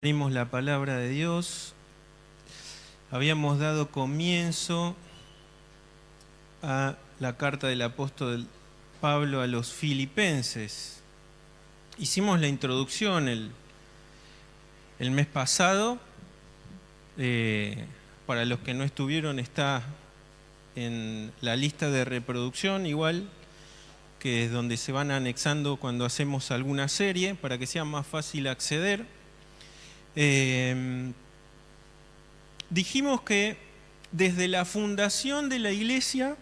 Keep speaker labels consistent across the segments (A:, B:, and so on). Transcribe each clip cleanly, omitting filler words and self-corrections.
A: Abrimos la palabra de Dios. Habíamos dado comienzo a la carta del apóstol Pablo a los filipenses. Hicimos la introducción el mes pasado. Para los que no estuvieron, está en la lista de reproducción, igual que es donde se van anexando cuando hacemos alguna serie, para que sea más fácil acceder. Dijimos que desde la fundación de la iglesia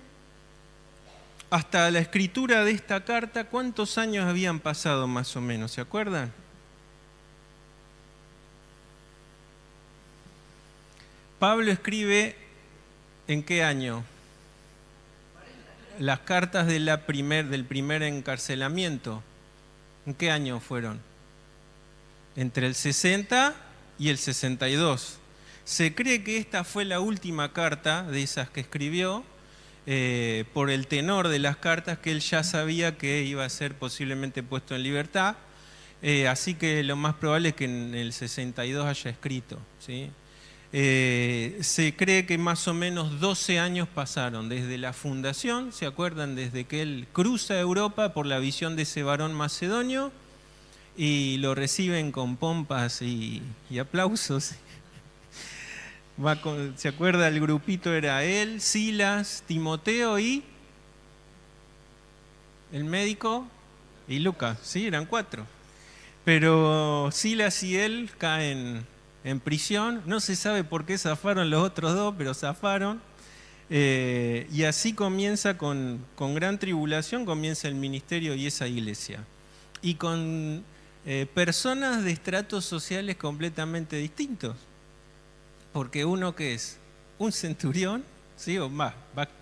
A: hasta la escritura de esta carta, ¿cuántos años habían pasado más o menos? ¿Se acuerdan? Pablo escribe ¿en qué año? Las cartas de del primer encarcelamiento. ¿En qué año fueron? Entre el 60 y el 62. Se cree que esta fue la última carta de esas que escribió, por el tenor de las cartas, que él ya sabía que iba a ser posiblemente puesto en libertad, así que lo más probable es que en el 62 haya escrito, ¿sí? Se cree que más o menos 12 años pasaron desde la fundación, ¿se acuerdan? Desde que él cruza Europa por la visión de ese varón macedonio, y lo reciben con pompas y aplausos. ¿Se acuerda? El grupito era él, Silas, Timoteo y el médico y Lucas, sí, eran 4. Pero Silas y él caen en prisión, no se sabe por qué zafaron los otros 2, pero zafaron. Y así comienza, con gran tribulación, comienza el ministerio y esa iglesia. Y con personas de estratos sociales completamente distintos. Porque uno que es un centurión, ¿sí?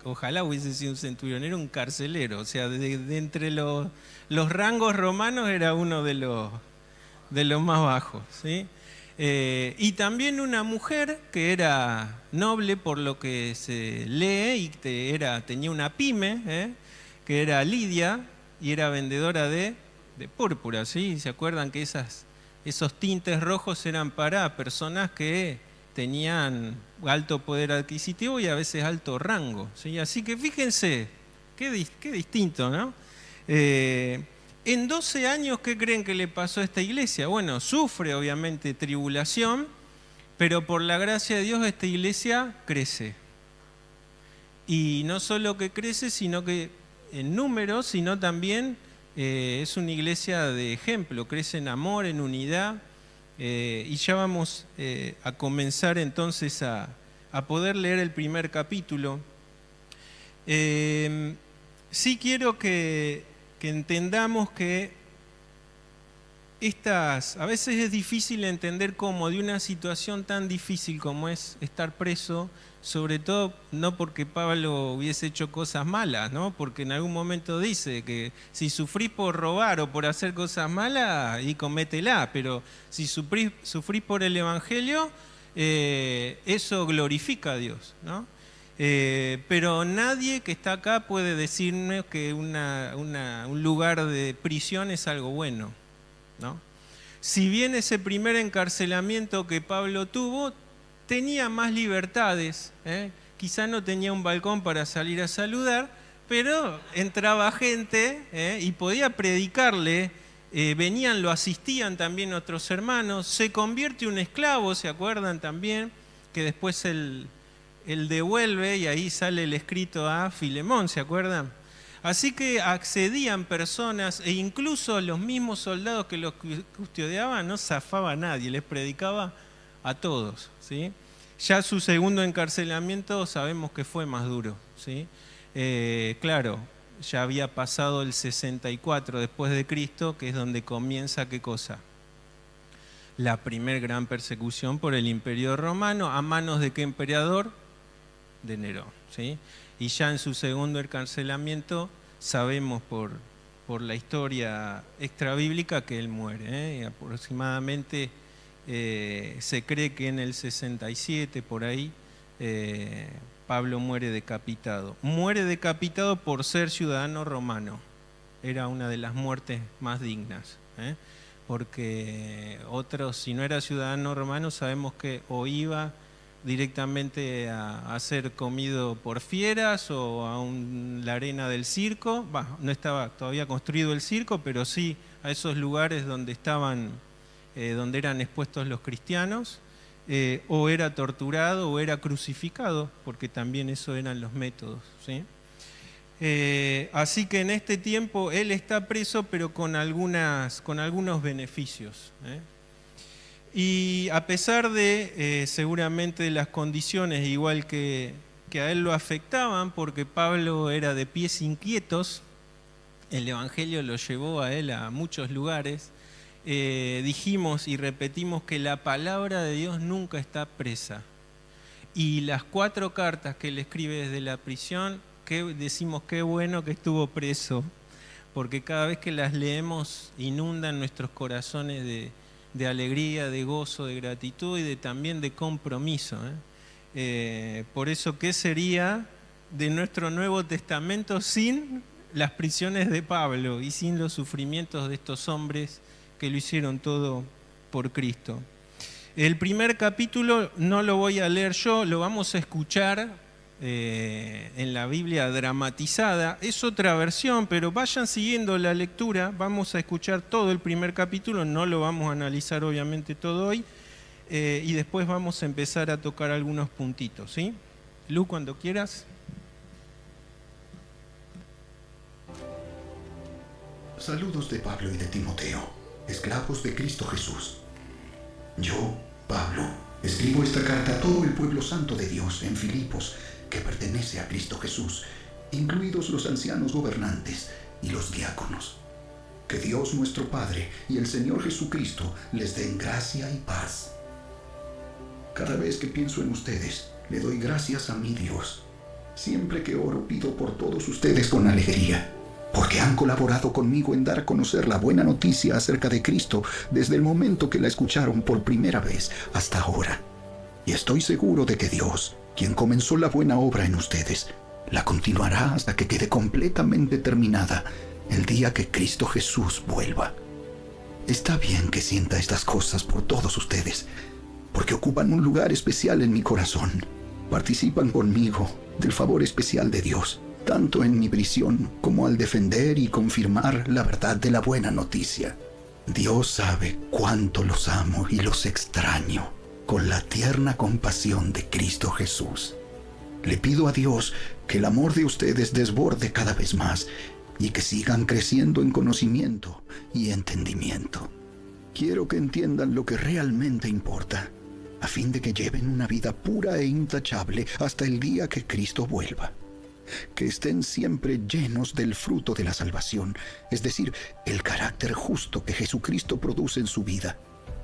A: Ojalá hubiese sido un centurión, era un carcelero. O sea, de entre los rangos romanos era uno de los más bajos, ¿sí? Y también una mujer que era noble, por lo que se lee, y tenía una pyme, que era Lidia, y era vendedora de púrpura, ¿sí? ¿Se acuerdan que esos tintes rojos eran para personas que tenían alto poder adquisitivo y a veces alto rango, ¿sí? Así que fíjense, qué distinto, ¿no? En 12 años, ¿qué creen que le pasó a esta iglesia? Bueno, sufre obviamente tribulación, pero por la gracia de Dios esta iglesia crece. Y no solo que crece, sino que en número, sino también es una iglesia de ejemplo, crece en amor, en unidad, y ya vamos a comenzar entonces a poder leer el primer capítulo. Sí quiero que entendamos que a veces es difícil entender cómo de una situación tan difícil como es estar preso, sobre todo no porque Pablo hubiese hecho cosas malas, ¿no? Porque en algún momento dice que si sufrís por robar o por hacer cosas malas, y cométela, pero si sufrís por el Evangelio, eso glorifica a Dios, ¿no? Pero nadie que está acá puede decirme que un lugar de prisión es algo bueno, ¿no? Si bien ese primer encarcelamiento que Pablo tuvo tenía más libertades, quizá no tenía un balcón para salir a saludar, pero entraba gente, y podía predicarle, lo asistían también otros hermanos, se convierte un esclavo, ¿se acuerdan también? Que después él devuelve, y ahí sale el escrito a Filemón, ¿se acuerdan? Así que accedían personas, e incluso los mismos soldados que los custodiaban no zafaba a nadie, les predicaba a todos, ¿sí? Ya su segundo encarcelamiento sabemos que fue más duro, ¿sí? Claro, ya había pasado el 64 después de Cristo, que es donde comienza, ¿qué cosa? La primer gran persecución por el Imperio Romano. ¿A manos de qué emperador? De Nerón, ¿sí? Y ya en su segundo encarcelamiento sabemos por la historia extrabíblica que él muere, aproximadamente se cree que en el 67, por ahí, Pablo muere decapitado. Muere decapitado por ser ciudadano romano. Era una de las muertes más dignas, porque otros, si no era ciudadano romano, sabemos que o iba directamente a ser comido por fieras o a la arena del circo. No estaba todavía construido el circo, pero sí a esos lugares donde donde eran expuestos los cristianos, o era torturado o era crucificado, porque también eso eran los métodos, ¿sí? Así que en este tiempo él está preso, pero con algunos beneficios, ¿eh? Y a pesar de seguramente las condiciones, igual que a él lo afectaban, porque Pablo era de pies inquietos, el Evangelio lo llevó a él a muchos lugares. Dijimos y repetimos que la palabra de Dios nunca está presa. Y las 4 cartas que él escribe desde la prisión, decimos qué bueno que estuvo preso, porque cada vez que las leemos inundan nuestros corazones de alegría, de gozo, de gratitud y también de compromiso, ¿eh? Por eso, ¿qué sería de nuestro Nuevo Testamento sin las prisiones de Pablo y sin los sufrimientos de estos hombres que lo hicieron todo por Cristo? El primer capítulo no lo voy a leer yo, lo vamos a escuchar en la Biblia dramatizada. Es otra versión, pero vayan siguiendo la lectura. Vamos a escuchar todo el primer capítulo, no lo vamos a analizar obviamente todo hoy, y después vamos a empezar a tocar algunos puntitos, ¿sí? Lu, cuando quieras.
B: Saludos de Pablo y de Timoteo, esclavos de Cristo Jesús. Yo, Pablo, escribo esta carta a todo el pueblo santo de Dios en Filipos, que pertenece a Cristo Jesús, incluidos los ancianos gobernantes y los diáconos. Que Dios nuestro Padre y el Señor Jesucristo les den gracia y paz. Cada vez que pienso en ustedes, le doy gracias a mi Dios. Siempre que oro, pido por todos ustedes con alegría, porque han colaborado conmigo en dar a conocer la buena noticia acerca de Cristo desde el momento que la escucharon por primera vez hasta ahora. Y estoy seguro de que Dios, quien comenzó la buena obra en ustedes, la continuará hasta que quede completamente terminada el día que Cristo Jesús vuelva. Está bien que sienta estas cosas por todos ustedes, porque ocupan un lugar especial en mi corazón. Participan conmigo del favor especial de Dios, tanto en mi prisión como al defender y confirmar la verdad de la buena noticia. Dios sabe cuánto los amo y los extraño con la tierna compasión de Cristo Jesús. Le pido a Dios que el amor de ustedes desborde cada vez más y que sigan creciendo en conocimiento y entendimiento. Quiero que entiendan lo que realmente importa, a fin de que lleven una vida pura e intachable hasta el día que Cristo vuelva. Que estén siempre llenos del fruto de la salvación, es decir, el carácter justo que Jesucristo produce en su vida,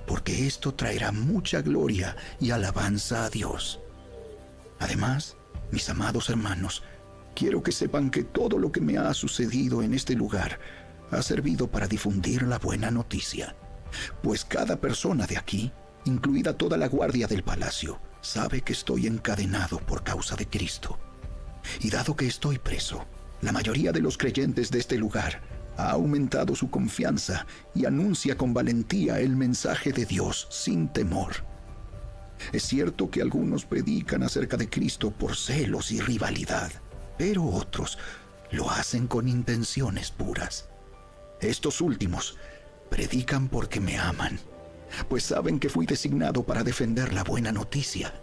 B: porque esto traerá mucha gloria y alabanza a Dios. Además, mis amados hermanos, quiero que sepan que todo lo que me ha sucedido en este lugar ha servido para difundir la buena noticia, pues cada persona de aquí, incluida toda la guardia del palacio, sabe que estoy encadenado por causa de Cristo. Y dado que estoy preso, la mayoría de los creyentes de este lugar ha aumentado su confianza y anuncia con valentía el mensaje de Dios sin temor. Es cierto que algunos predican acerca de Cristo por celos y rivalidad, pero otros lo hacen con intenciones puras. Estos últimos predican porque me aman, pues saben que fui designado para defender la buena noticia.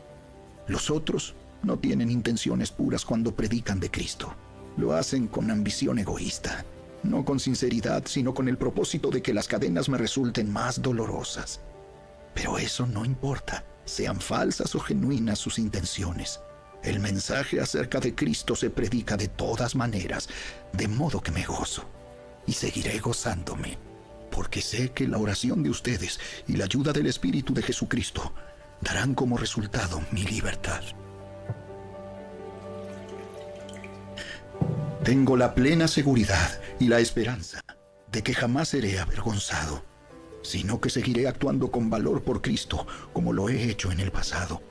B: Los otros no tienen intenciones puras cuando predican de Cristo. Lo hacen con ambición egoísta, no con sinceridad, sino con el propósito de que las cadenas me resulten más dolorosas. Pero eso no importa, sean falsas o genuinas sus intenciones. El mensaje acerca de Cristo se predica de todas maneras, de modo que me gozo y seguiré gozándome, porque sé que la oración de ustedes y la ayuda del Espíritu de Jesucristo darán como resultado mi libertad. Tengo la plena seguridad y la esperanza de que jamás seré avergonzado, sino que seguiré actuando con valor por Cristo, como lo he hecho en el pasado.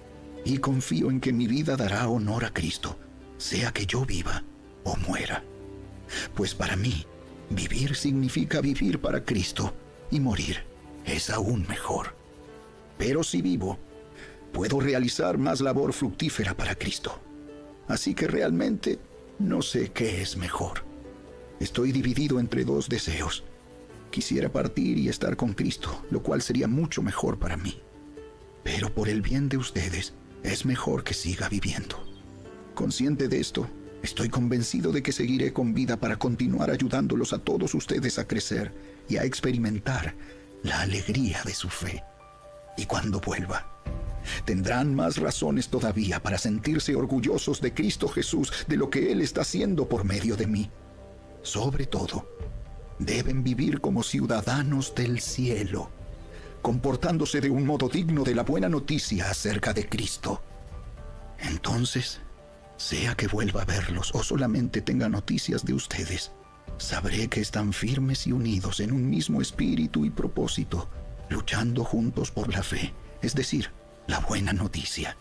B: Y confío en que mi vida dará honor a Cristo, sea que yo viva o muera. Pues para mí, vivir significa vivir para Cristo y morir es aún mejor. Pero si vivo, puedo realizar más labor fructífera para Cristo. Así que realmente no sé qué es mejor. Estoy dividido entre dos deseos. Quisiera partir y estar con Cristo, lo cual sería mucho mejor para mí. Pero por el bien de ustedes, es mejor que siga viviendo. Consciente de esto, estoy convencido de que seguiré con vida para continuar ayudándolos a todos ustedes a crecer y a experimentar la alegría de su fe. Y cuando vuelva, tendrán más razones todavía para sentirse orgullosos de Cristo Jesús, de lo que Él está haciendo por medio de mí. Sobre todo, deben vivir como ciudadanos del cielo, comportándose de un modo digno de la buena noticia acerca de Cristo. Entonces, sea que vuelva a verlos o solamente tenga noticias de ustedes, sabré que están firmes y unidos en un mismo espíritu y propósito, luchando juntos por la fe, es decir, la buena noticia.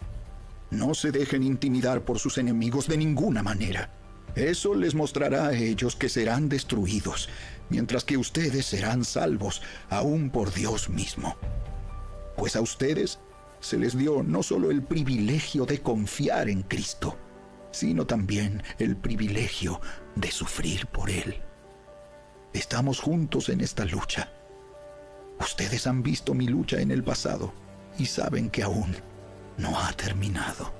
B: No se dejen intimidar por sus enemigos de ninguna manera. Eso les mostrará a ellos que serán destruidos, mientras que ustedes serán salvos, aún por Dios mismo. Pues a ustedes se les dio no solo el privilegio de confiar en Cristo, sino también el privilegio de sufrir por Él. Estamos juntos en esta lucha. Ustedes han visto mi lucha en el pasado y saben que aún no ha terminado.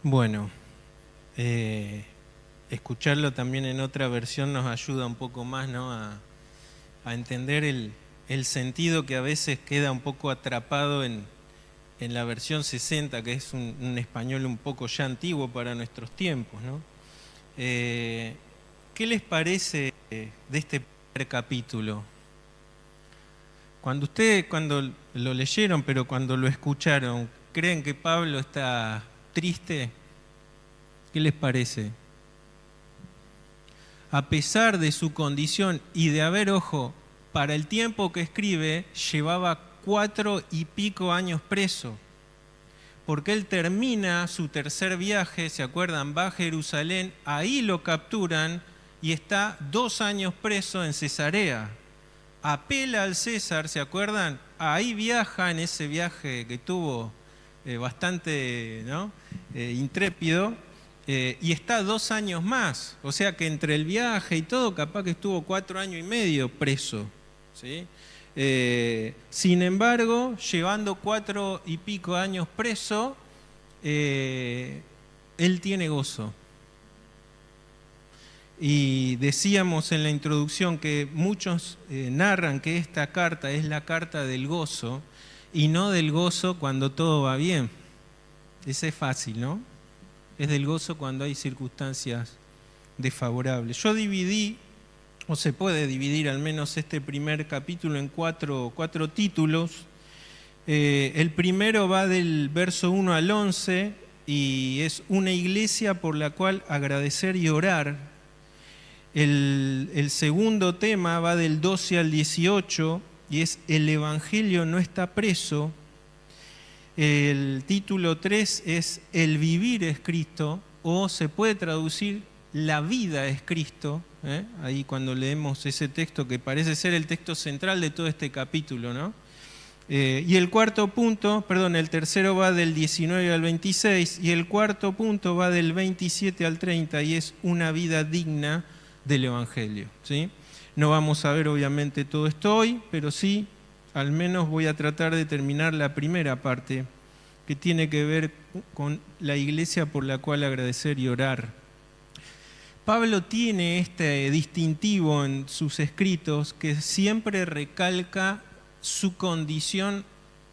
A: Bueno, escucharlo también en otra versión nos ayuda un poco más, ¿no?, a entender el sentido que a veces queda un poco atrapado en la versión 60, que es un español un poco ya antiguo para nuestros tiempos, ¿no? ¿Qué les parece de este primer capítulo? Cuando lo leyeron, pero cuando lo escucharon, ¿creen que Pablo está triste? ¿Qué les parece? A pesar de su condición y de haber, ojo, para el tiempo que escribe, llevaba 4 y pico años preso, porque él termina su tercer viaje, ¿se acuerdan? Va a Jerusalén, ahí lo capturan y está 2 años preso en Cesarea. Apela al César, ¿se acuerdan? Ahí viaja, en ese viaje que tuvo bastante, ¿no?, intrépido, y está 2 años más. O sea que entre el viaje y todo, capaz que estuvo 4 años y medio preso, ¿sí? Sin embargo, llevando 4 y pico años preso, él tiene gozo. Y decíamos en la introducción que muchos narran que esta carta es la carta del gozo y no del gozo cuando todo va bien. Ese es fácil, ¿no? Es del gozo cuando hay circunstancias desfavorables. Yo dividí, o se puede dividir al menos este primer capítulo en cuatro títulos. El primero va del verso 1 al 11 y es una iglesia por la cual agradecer y orar. El segundo tema va del 12 al 18 y es el Evangelio no está preso. El título 3 es el vivir es Cristo, o se puede traducir la vida es Cristo. Ahí cuando leemos ese texto que parece ser el texto central de todo este capítulo, ¿no? Y el el tercero va del 19 al 26 y el cuarto punto va del 27 al 30 y es una vida digna del Evangelio, ¿sí? No vamos a ver obviamente todo esto hoy, pero sí, al menos voy a tratar de terminar la primera parte que tiene que ver con la iglesia por la cual agradecer y orar. Pablo tiene este distintivo en sus escritos que siempre recalca su condición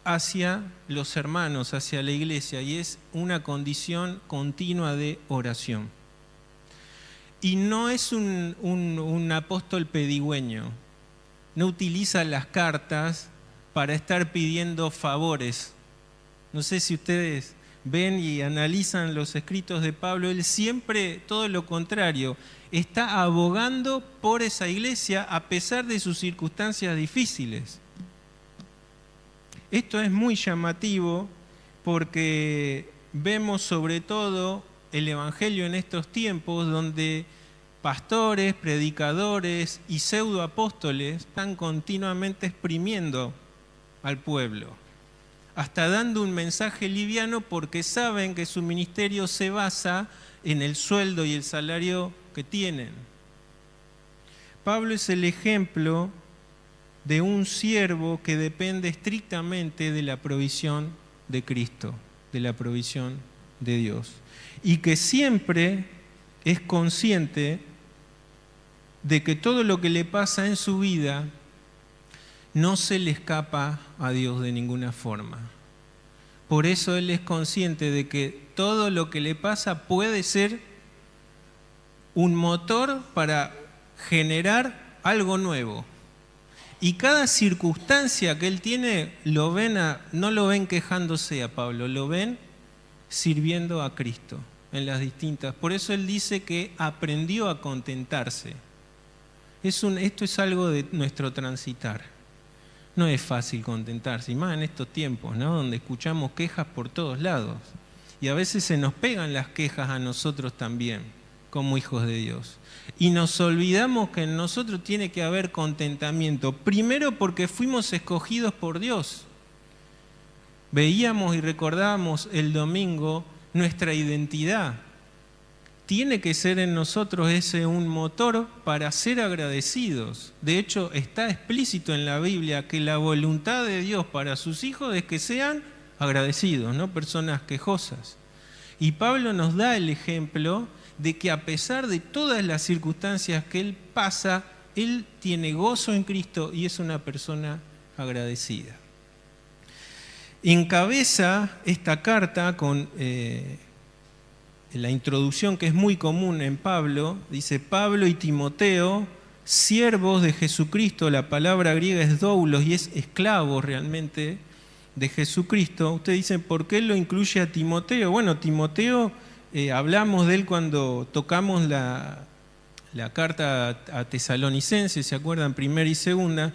A: hacia los hermanos, hacia la iglesia, y es una condición continua de oración. Y no es un apóstol pedigüeño, no utiliza las cartas para estar pidiendo favores. No sé si ustedes ven y analizan los escritos de Pablo, él siempre, todo lo contrario, está abogando por esa iglesia a pesar de sus circunstancias difíciles. Esto es muy llamativo porque vemos sobre todo el Evangelio en estos tiempos donde pastores, predicadores y pseudoapóstoles están continuamente exprimiendo al pueblo, hasta dando un mensaje liviano porque saben que su ministerio se basa en el sueldo y el salario que tienen. Pablo es el ejemplo de un siervo que depende estrictamente de la provisión de Cristo, de la provisión de Dios, y que siempre es consciente de que todo lo que le pasa en su vida no se le escapa a Dios de ninguna forma. Por eso él es consciente de que todo lo que le pasa puede ser un motor para generar algo nuevo. Y cada circunstancia que él tiene, no lo ven quejándose a Pablo, lo ven sirviendo a Cristo en las distintas. Por eso él dice que aprendió a contentarse. Esto es algo de nuestro transitar. No es fácil contentarse, y más en estos tiempos, ¿no? Donde escuchamos quejas por todos lados. Y a veces se nos pegan las quejas a nosotros también, como hijos de Dios. Y nos olvidamos que en nosotros tiene que haber contentamiento. Primero porque fuimos escogidos por Dios. Veíamos y recordábamos el domingo nuestra identidad. Tiene que ser en nosotros ese un motor para ser agradecidos. De hecho, está explícito en la Biblia que la voluntad de Dios para sus hijos es que sean agradecidos, no personas quejosas. Y Pablo nos da el ejemplo de que a pesar de todas las circunstancias que él pasa, él tiene gozo en Cristo y es una persona agradecida. Encabeza esta carta con la introducción que es muy común en Pablo, dice Pablo y Timoteo, siervos de Jesucristo, la palabra griega es doulos y es esclavo realmente de Jesucristo. Ustedes dicen, ¿por qué lo incluye a Timoteo? Bueno, Timoteo, hablamos de él cuando tocamos la carta a Tesalonicenses, ¿se acuerdan? Primera y segunda,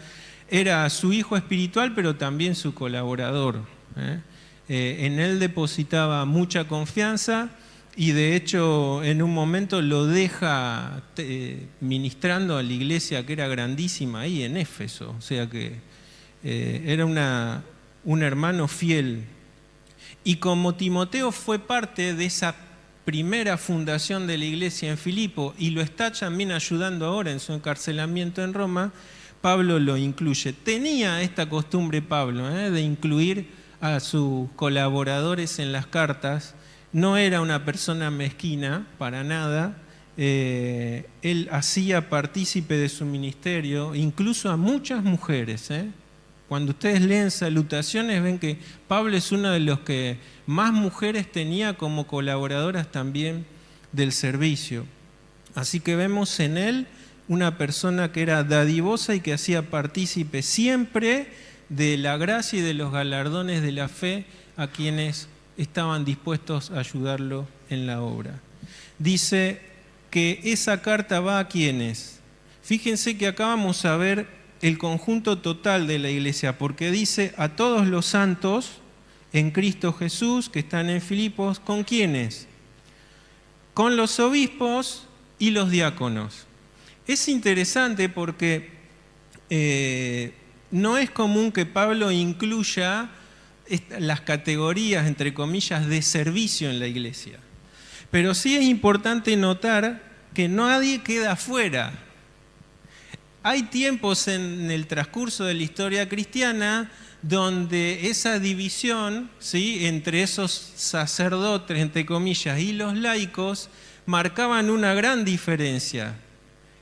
A: era su hijo espiritual, pero también su colaborador. En él depositaba mucha confianza y de hecho en un momento lo deja ministrando a la iglesia que era grandísima ahí en Éfeso, o sea que era un hermano fiel. Y como Timoteo fue parte de esa primera fundación de la iglesia en Filipo y lo está también ayudando ahora en su encarcelamiento en Roma, Pablo lo incluye. Tenía esta costumbre Pablo de incluir a sus colaboradores en las cartas. No era una persona mezquina para nada. Él hacía partícipe de su ministerio, incluso a muchas mujeres. Cuando ustedes leen Salutaciones, ven que Pablo es uno de los que más mujeres tenía como colaboradoras también del servicio. Así que vemos en él una persona que era dadivosa y que hacía partícipe siempre de la gracia y de los galardones de la fe a quienes estaban dispuestos a ayudarlo en la obra. Dice que esa carta va a quienes. Fíjense que acá vamos a ver el conjunto total de la iglesia, porque dice a todos los santos en Cristo Jesús que están en Filipos, ¿con quiénes? Con los obispos y los diáconos. Es interesante porque no es común que Pablo incluya las categorías, entre comillas, de servicio en la iglesia. Pero sí es importante notar que nadie queda afuera. Hay tiempos en el transcurso de la historia cristiana donde esa división, ¿sí?, entre esos sacerdotes, entre comillas, y los laicos, marcaban una gran diferencia.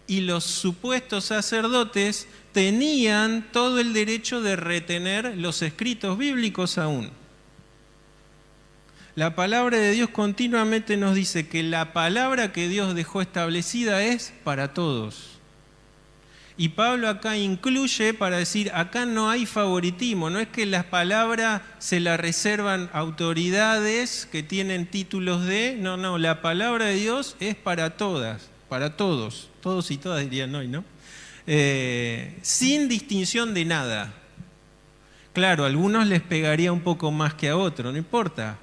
A: Y los supuestos sacerdotes tenían todo el derecho de retener los escritos bíblicos aún. La palabra de Dios continuamente nos dice que la palabra que Dios dejó establecida es para todos. Y Pablo acá incluye para decir, acá no hay favoritismo, no es que las palabras se las reservan autoridades que tienen títulos de, no, la palabra de Dios es para todas, para todos y todas dirían hoy, ¿no? Sin distinción de nada. Claro, a algunos les pegaría un poco más que a otros, no importa.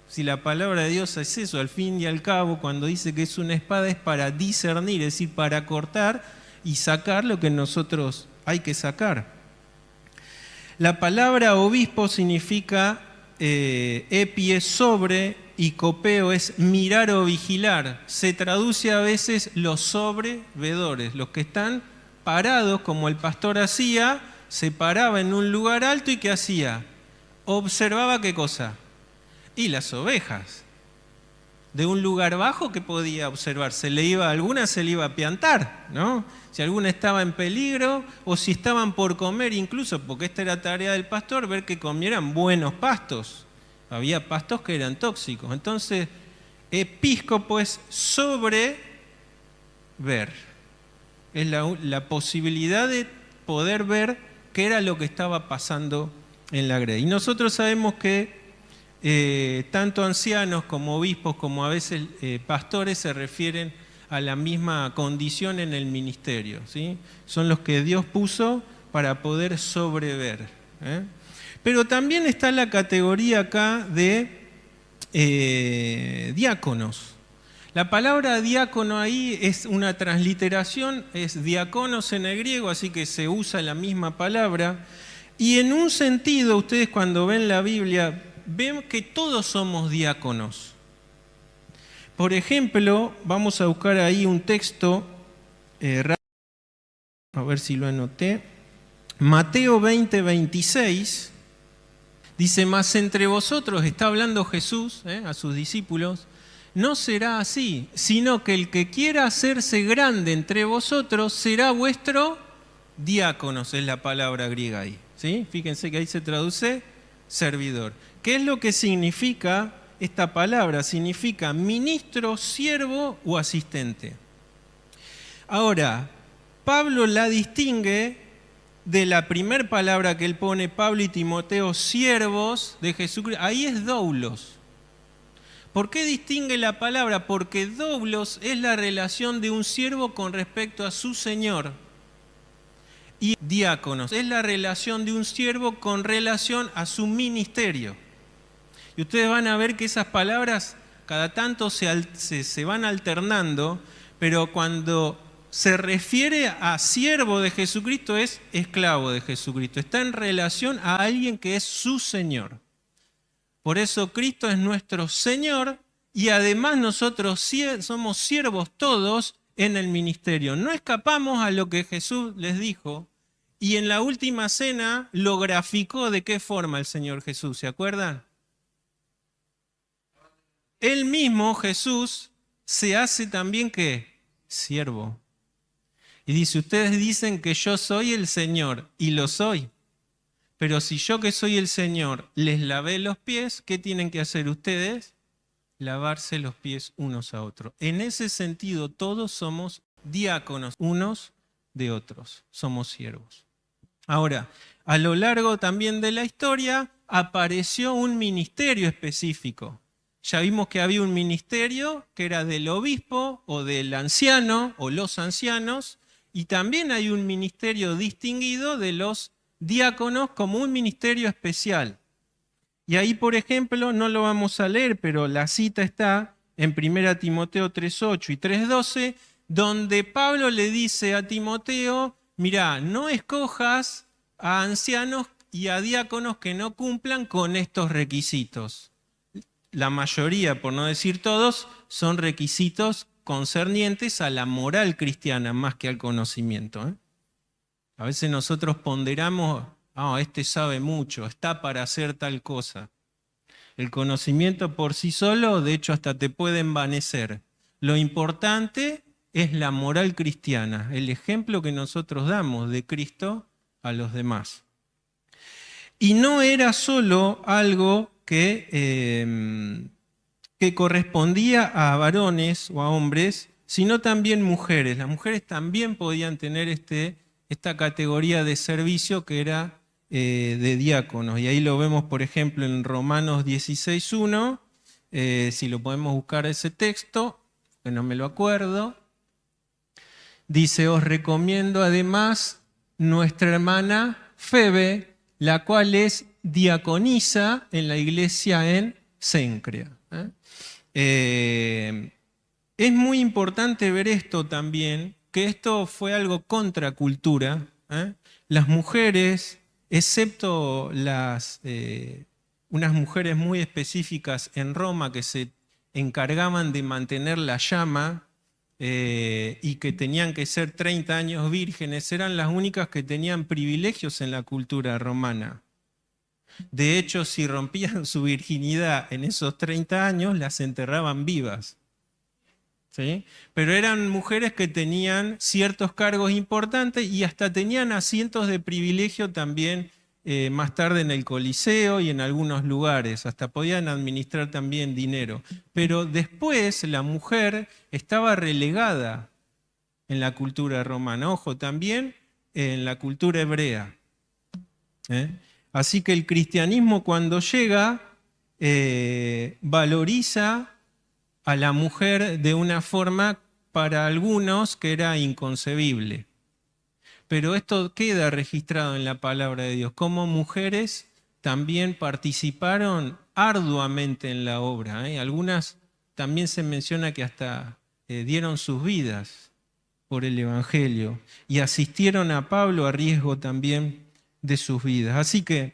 A: Si la palabra de Dios es eso, al fin y al cabo, cuando dice que es una espada, es para discernir, es decir, para cortar y sacar lo que nosotros hay que sacar. La palabra obispo significa epi es sobre y copeo es mirar o vigilar. Se traduce a veces los sobrevedores, los que están parados, como el pastor hacía, se paraba en un lugar alto y ¿qué hacía? Observaba ¿qué cosa? Y las ovejas. De un lugar bajo, ¿qué podía observar? Alguna se le iba a piantar, ¿no? Si alguna estaba en peligro o si estaban por comer incluso, porque esta era tarea del pastor, ver que comieran buenos pastos. Había pastos que eran tóxicos. Entonces, episcopo es sobre ver. Es la posibilidad de poder ver qué era lo que estaba pasando en la grey. Y nosotros sabemos que tanto ancianos como obispos, como a veces pastores, se refieren a la misma condición en el ministerio, ¿sí? Son los que Dios puso para poder sobrever. Pero también está la categoría acá de diáconos. La palabra diácono ahí es una transliteración, es diáconos en el griego, así que se usa la misma palabra. Y en un sentido, ustedes cuando ven la Biblia, ven que todos somos diáconos. Por ejemplo, vamos a buscar ahí un texto, a ver si lo anoté. Mateo 20, 26, dice, mas entre vosotros, está hablando Jesús a sus discípulos, no será así, sino que el que quiera hacerse grande entre vosotros será vuestro diáconos, es la palabra griega ahí. ¿Sí? Fíjense que ahí se traduce servidor. ¿Qué es lo que significa esta palabra? Significa ministro, siervo o asistente. Ahora, Pablo la distingue de la primera palabra que él pone, Pablo y Timoteo, siervos de Jesucristo. Ahí es doulos. ¿Por qué distingue la palabra? Porque doulos es la relación de un siervo con respecto a su señor. Y diáconos es la relación de un siervo con relación a su ministerio. Y ustedes van a ver que esas palabras cada tanto se van alternando, pero cuando se refiere a siervo de Jesucristo es esclavo de Jesucristo. Está en relación a alguien que es su Señor. Por eso Cristo es nuestro Señor y además nosotros somos siervos todos en el ministerio. No escapamos a lo que Jesús les dijo y en la última cena lo graficó de qué forma el Señor Jesús, ¿se acuerdan? Él mismo, Jesús, se hace también ¿qué? Siervo. Y dice, ustedes dicen que yo soy el Señor y lo soy. Pero si yo que soy el Señor les lavé los pies, ¿qué tienen que hacer ustedes? Lavarse los pies unos a otros. En ese sentido, todos somos diáconos unos de otros. Somos siervos. Ahora, a lo largo también de la historia, apareció un ministerio específico. Ya vimos que había un ministerio que era del obispo o del anciano o los ancianos, y también hay un ministerio distinguido de los diáconos como un ministerio especial. Y ahí, por ejemplo, no lo vamos a leer, pero la cita está en 1 Timoteo 3:8 y 3:12, donde Pablo le dice a Timoteo, mirá, no escojas a ancianos y a diáconos que no cumplan con estos requisitos. La mayoría, por no decir todos, son requisitos concernientes a la moral cristiana más que al conocimiento. A veces nosotros ponderamos, este sabe mucho, está para hacer tal cosa. El conocimiento por sí solo, de hecho, hasta te puede envanecer. Lo importante es la moral cristiana, el ejemplo que nosotros damos de Cristo a los demás. Y no era solo algo que correspondía a varones o a hombres, sino también mujeres. Las mujeres también podían tener esta categoría de servicio que era de diáconos. Y ahí lo vemos, por ejemplo, en Romanos 16:1, si lo podemos buscar ese texto, que no me lo acuerdo. Dice, os recomiendo además nuestra hermana Febe, la cual es diaconisa en la iglesia en Cencrea. Es muy importante ver esto también, que esto fue algo contracultura. Las mujeres, excepto unas mujeres muy específicas en Roma que se encargaban de mantener la llama y que tenían que ser 30 años vírgenes, eran las únicas que tenían privilegios en la cultura romana. De hecho, si rompían su virginidad en esos 30 años, las enterraban vivas. ¿Sí? Pero eran mujeres que tenían ciertos cargos importantes y hasta tenían asientos de privilegio también más tarde en el Coliseo y en algunos lugares, hasta podían administrar también dinero. Pero después la mujer estaba relegada en la cultura romana, ojo, también en la cultura hebrea. Así que el cristianismo cuando llega valoriza a la mujer de una forma para algunos que era inconcebible. Pero esto queda registrado en la palabra de Dios. Como mujeres también participaron arduamente en la obra. Algunas también se menciona que hasta dieron sus vidas por el Evangelio y asistieron a Pablo a riesgo también de sus vidas. Así que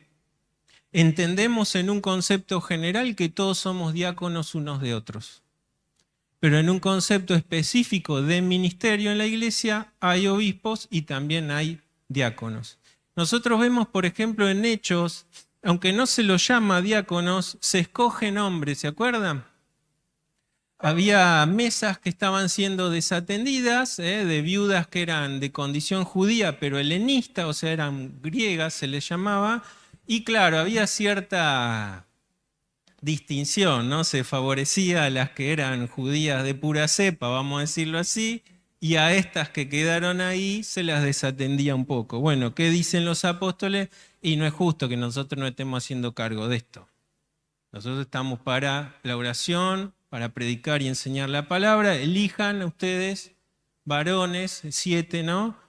A: entendemos en un concepto general que todos somos diáconos unos de otros. Pero en un concepto específico de ministerio en la iglesia hay obispos y también hay diáconos. Nosotros vemos, por ejemplo, en Hechos, aunque no se los llama diáconos, se escogen hombres, ¿se acuerdan? Había mesas que estaban siendo desatendidas, de viudas que eran de condición judía, pero helenista, o sea, eran griegas, se les llamaba, y claro, había cierta distinción, ¿no? Se favorecía a las que eran judías de pura cepa, vamos a decirlo así, y a estas que quedaron ahí se las desatendía un poco. Bueno, ¿qué dicen los apóstoles? Y no es justo que nosotros no estemos haciendo cargo de esto. Nosotros estamos para la oración, para predicar y enseñar la palabra. Elijan ustedes varones, 7, ¿no?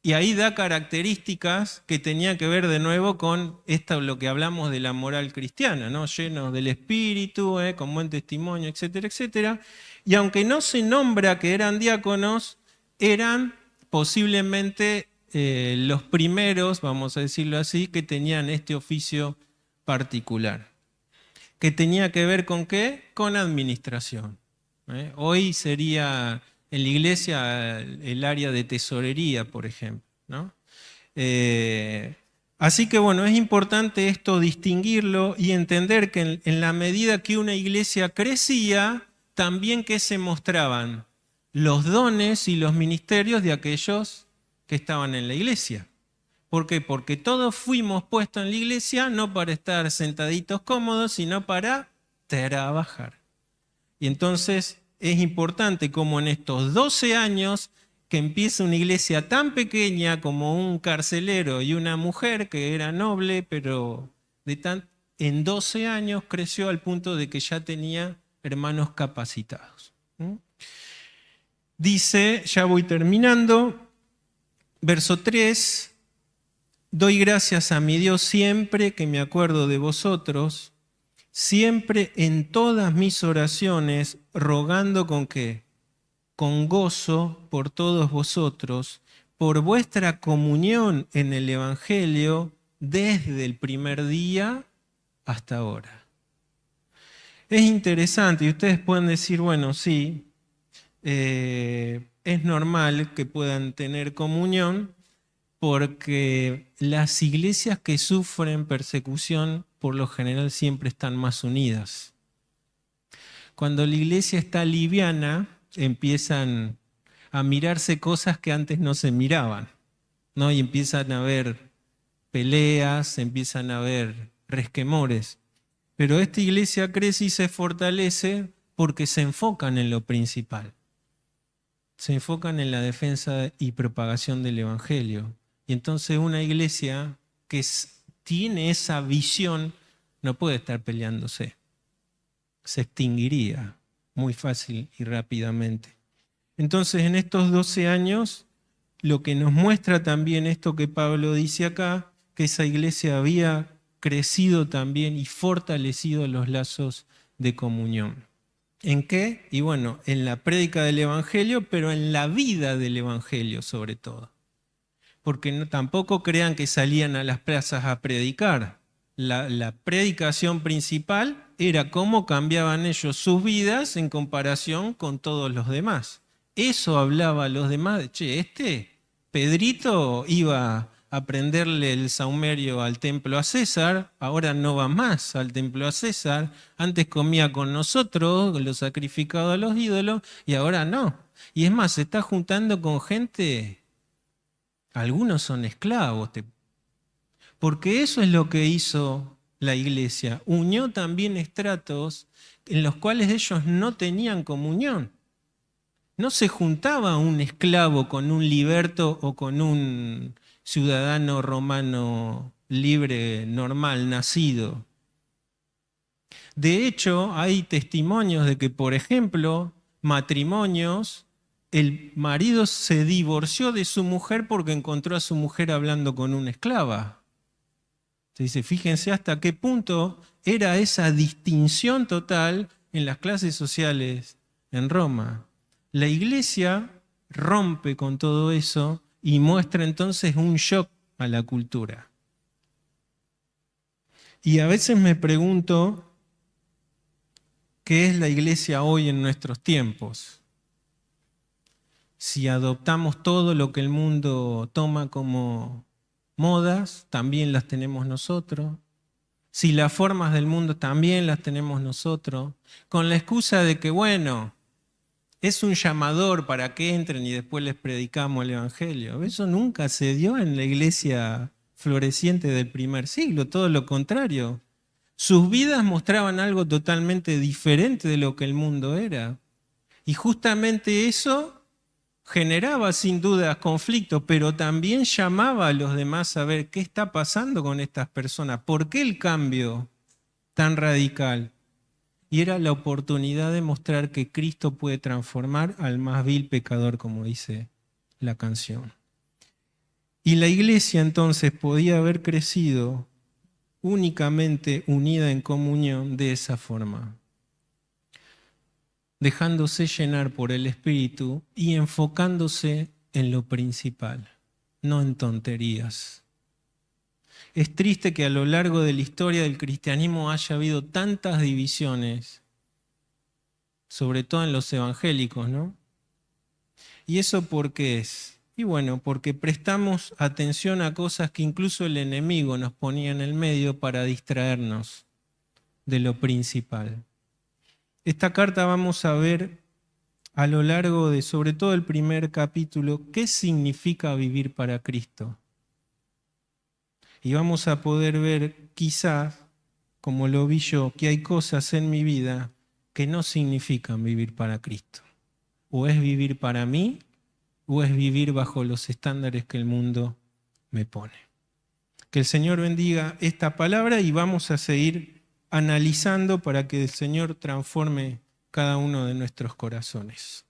A: Y ahí da características que tenían que ver de nuevo con esto, lo que hablamos de la moral cristiana, ¿no? Llenos del Espíritu, con buen testimonio, etcétera, etcétera. Y aunque no se nombra que eran diáconos, eran posiblemente los primeros, vamos a decirlo así, que tenían este oficio particular. ¿Que tenía que ver con qué? Con administración. Hoy sería en la iglesia el área de tesorería, por ejemplo, ¿no? Así que bueno, es importante esto distinguirlo y entender que en la medida que una iglesia crecía, también que se mostraban los dones y los ministerios de aquellos que estaban en la iglesia. ¿Por qué? Porque todos fuimos puestos en la iglesia no para estar sentaditos cómodos, sino para trabajar. Y entonces es importante como en estos 12 años que empieza una iglesia tan pequeña como un carcelero y una mujer que era noble, pero en 12 años creció al punto de que ya tenía hermanos capacitados. Dice, ya voy terminando, verso 3, doy gracias a mi Dios siempre que me acuerdo de vosotros, siempre en todas mis oraciones, rogando ¿con qué? Con gozo por todos vosotros, por vuestra comunión en el Evangelio desde el primer día hasta ahora. Es interesante y ustedes pueden decir, bueno, sí, es normal que puedan tener comunión porque las iglesias que sufren persecución por lo general siempre están más unidas. Cuando la iglesia está liviana, empiezan a mirarse cosas que antes no se miraban, ¿no? Y empiezan a haber peleas, empiezan a haber resquemores. Pero esta iglesia crece y se fortalece porque se enfocan en lo principal. Se enfocan en la defensa y propagación del Evangelio. Y entonces una iglesia que tiene esa visión no puede estar peleándose. Se extinguiría muy fácil y rápidamente. Entonces en estos 12 años lo que nos muestra también esto que Pablo dice acá, que esa iglesia había crecido también y fortalecido los lazos de comunión. ¿En qué? Y bueno, en la prédica del Evangelio, pero en la vida del Evangelio sobre todo. Porque tampoco crean que salían a las plazas a predicar. La predicación principal era cómo cambiaban ellos sus vidas en comparación con todos los demás. Eso hablaba a los demás. Che, Pedrito iba a prenderle el saumerio al templo a César, ahora no va más al templo a César, antes comía con nosotros, lo sacrificado a los ídolos, y ahora no. Y es más, se está juntando con gente, algunos son esclavos, porque eso es lo que hizo la iglesia, unió también estratos en los cuales ellos no tenían comunión. No se juntaba un esclavo con un liberto o con un ciudadano romano libre, normal, nacido. De hecho, hay testimonios de que, por ejemplo, matrimonios, el marido se divorció de su mujer porque encontró a su mujer hablando con una esclava. Se dice, fíjense hasta qué punto era esa distinción total en las clases sociales en Roma. La iglesia rompe con todo eso y muestra entonces un shock a la cultura. Y a veces me pregunto, ¿qué es la iglesia hoy en nuestros tiempos? Si adoptamos todo lo que el mundo toma como modas, también las tenemos nosotros. Si las formas del mundo también las tenemos nosotros, con la excusa de que, bueno, es un llamador para que entren y después les predicamos el Evangelio. Eso nunca se dio en la iglesia floreciente del primer siglo, todo lo contrario. Sus vidas mostraban algo totalmente diferente de lo que el mundo era. Y justamente eso generaba sin duda conflictos, pero también llamaba a los demás a ver qué está pasando con estas personas, por qué el cambio tan radical. Y era la oportunidad de mostrar que Cristo puede transformar al más vil pecador, como dice la canción. Y la iglesia entonces podía haber crecido únicamente unida en comunión de esa forma, dejándose llenar por el Espíritu y enfocándose en lo principal, no en tonterías. Es triste que a lo largo de la historia del cristianismo haya habido tantas divisiones, sobre todo en los evangélicos, ¿no? ¿Y eso por qué es? Y bueno, porque prestamos atención a cosas que incluso el enemigo nos ponía en el medio para distraernos de lo principal. Esta carta vamos a ver a lo largo de, sobre todo el primer capítulo, qué significa vivir para Cristo. Y vamos a poder ver quizás, como lo vi yo, que hay cosas en mi vida que no significan vivir para Cristo. O es vivir para mí, o es vivir bajo los estándares que el mundo me pone. Que el Señor bendiga esta palabra y vamos a seguir analizando para que el Señor transforme cada uno de nuestros corazones.